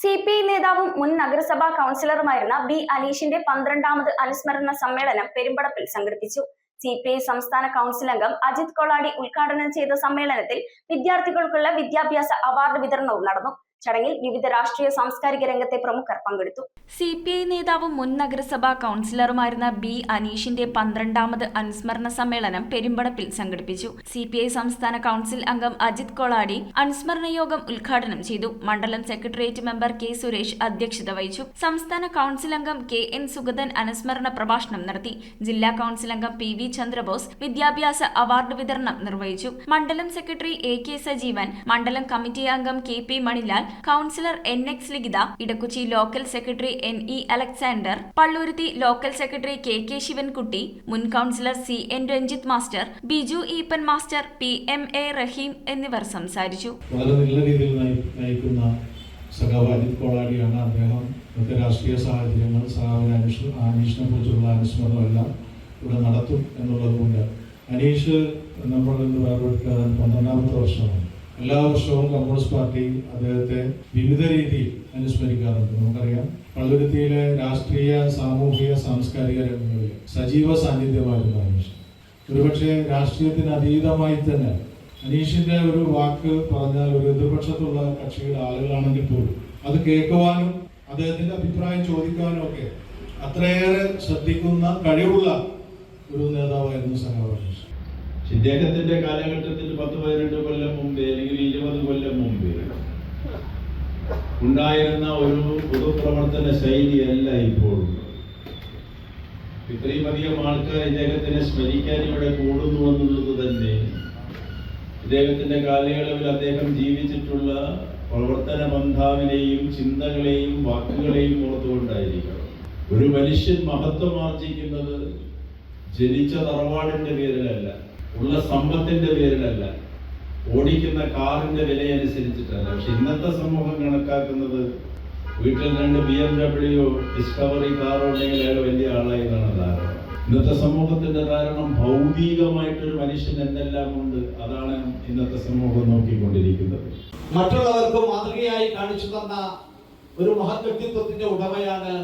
CPI നേതാവും മുൻ നഗരസഭാ കൗൺസിലറുമായിരുന്ന ബി അനീഷിന്റെ 12ാമത് അനുസ്മരണ സമ്മേളനം പെരുമ്പടപ്പിൽ സംഘടിപ്പിച്ചു. CPI സംസ്ഥാന കൗൺസിൽ അംഗം അജിത് കൊളാടി ഉദ്ഘാടനം ചെയ്ത സമ്മേളനത്തിൽ വിദ്യാർത്ഥികൾക്കുള്ള വിദ്യാഭ്യാസ അവാർഡ് വിതരണവും നടന്നു. ചടങ്ങിൽ വിവിധ രാഷ്ട്രീയ സാംസ്കാരിക രംഗത്തെ പ്രമുഖർ പങ്കെടുത്തു. CPI നേതാവും മുൻ നഗരസഭാ കൗൺസിലറുമായിരുന്ന ബി അനീഷിന്റെ 12ാമത് അനുസ്മരണ സമ്മേളനം പെരുമ്പടപ്പിൽ സംഘടിപ്പിച്ചു. CPI സംസ്ഥാന കൗൺസിൽ അംഗം അജിത് കൊളാടി അനുസ്മരണ യോഗം ഉദ്ഘാടനം ചെയ്തു. മണ്ഡലം സെക്രട്ടേറിയറ്റ് മെമ്പർ കെ സുരേഷ് അധ്യക്ഷത വഹിച്ചു. സംസ്ഥാന കൗൺസിൽ അംഗം KN സുഗതൻ അനുസ്മരണ പ്രഭാഷണം നടത്തി. ജില്ലാ കൗൺസിൽ അംഗം PV ചന്ദ്രബോസ് വിദ്യാഭ്യാസ അവാർഡ് വിതരണം നിർവഹിച്ചു. മണ്ഡലം സെക്രട്ടറി AK സജീവൻ, മണ്ഡലം കമ്മിറ്റി അംഗം KP Manilal, councillor NX Likhitha, Edakochi local secretary NE Alexander, Palluruthy local secretary KK Sivankutty, മുൻ councillor CN Ranjith master, Biju Eapen master, PMA Raheem എന്നിവർ സംസാരിച്ചു. വളരെ നല്ല രീതിയിൽ നയിക്കുന്ന സഖാവ് അജിത് കൊളാടിയാണ്. അദ്ദേഹം ഇന്നത്തെ രാഷ്ട്രീയ സാഹചര്യങ്ങൾ സഖാവിന് അനീഷിനെ കുറിച്ചുള്ള അനുസ്മരണമെല്ലാം ഇവിടെ നടത്തും എന്നുള്ളതുകൊണ്ട് അനീഷ് നമ്മൾ ഇന്ന് വേർപെടുത്താൻ 12ാമത്തെ വർഷമാണ്. എല്ലാ വർഷവും കമ്മ്യൂണിസ്റ്റ് പാർട്ടി അദ്ദേഹത്തെ വിവിധ രീതിയിൽ അനുസ്മരിക്കാറുണ്ട്. നമുക്കറിയാം, പള്ളുരുത്തിയിലെ രാഷ്ട്രീയ, സാമൂഹിക, സാംസ്കാരിക രംഗങ്ങളിൽ സജീവ സാന്നിധ്യമായിരുന്നു അനീഷ്. ഒരുപക്ഷെ രാഷ്ട്രീയത്തിന് അതീതമായി തന്നെ അനീഷിന്റെ ഒരു വാക്ക് പറഞ്ഞാൽ ഒരു എതിർപക്ഷത്തുള്ള കക്ഷിയുടെ ആളുകളാണെങ്കിൽ പോലും അത് കേൾക്കുവാനും അദ്ദേഹത്തിന്റെ അഭിപ്രായം ചോദിക്കാനും ഒക്കെ അത്രയേറെ ശ്രദ്ധിക്കുന്ന കഴിവുള്ള ഒരു നേതാവായിരുന്നു സഖാവ് അനീഷ്. ഇദ്ദേഹത്തിന്റെ കാലഘട്ടത്തിൽ 10-12 കൊല്ലം മുമ്പേ അല്ലെങ്കിൽ 20 കൊല്ലം മുമ്പേ ഉണ്ടായിരുന്ന ഒരു പൊതുപ്രവർത്തന ശൈലിയല്ല ഇപ്പോൾ. ഇത്രയും അധികം ആൾക്കാർ ഇദ്ദേഹത്തിനെ സ്മരിക്കാൻ ഇവിടെ കൂടുന്നു എന്നുള്ളത് തന്നെ ഇദ്ദേഹത്തിന്റെ കാലയളവിൽ അദ്ദേഹം ജീവിച്ചിട്ടുള്ള പ്രവർത്തന ബന്ധാവിനെയും ചിന്തകളെയും വാക്കുകളെയും ഓർത്തുകൊണ്ടായിരിക്കണം. ഒരു മനുഷ്യൻ മഹത്വമാർജിക്കുന്നത് ജനിച്ച തറവാടിന്റെ പേരിലല്ല, ഉള്ള സമ്പത്തിന്റെ പേരിലല്ല, ഓടിക്കുന്ന കാറിന്റെ വിലയനുസരിച്ചിട്ടല്ല. പക്ഷെ ഇന്നത്തെ സമൂഹം കണക്കാക്കുന്നത് വീട്ടിൽ 2 BMW ഡിസ്കവറി കാറോ ഉണ്ടെങ്കിൽ അയാൾ വലിയ ആളായി എന്നാണ് ധാരണ. ഇന്നത്തെ സമൂഹത്തിന്റെ ധാരണ ഭൗതികമായിട്ടൊരു മനുഷ്യൻ എന്തെല്ലാം ഉണ്ട്, അതാണ് ഇന്നത്തെ സമൂഹം നോക്കിക്കൊണ്ടിരിക്കുന്നത്. മറ്റുള്ളവർക്ക് മാതൃകയായി കാണിച്ചു തന്ന ഒരു മഹത് വ്യക്തിത്വത്തിന്റെ ഉടമയാണ്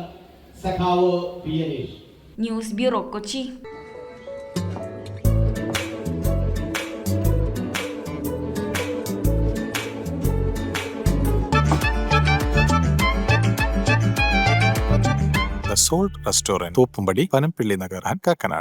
സഖാവ് P Aneesh. News bureau, Kochi. The Salt Restaurant, Thoppumpady, Panampilly Nagar, Kakkanad.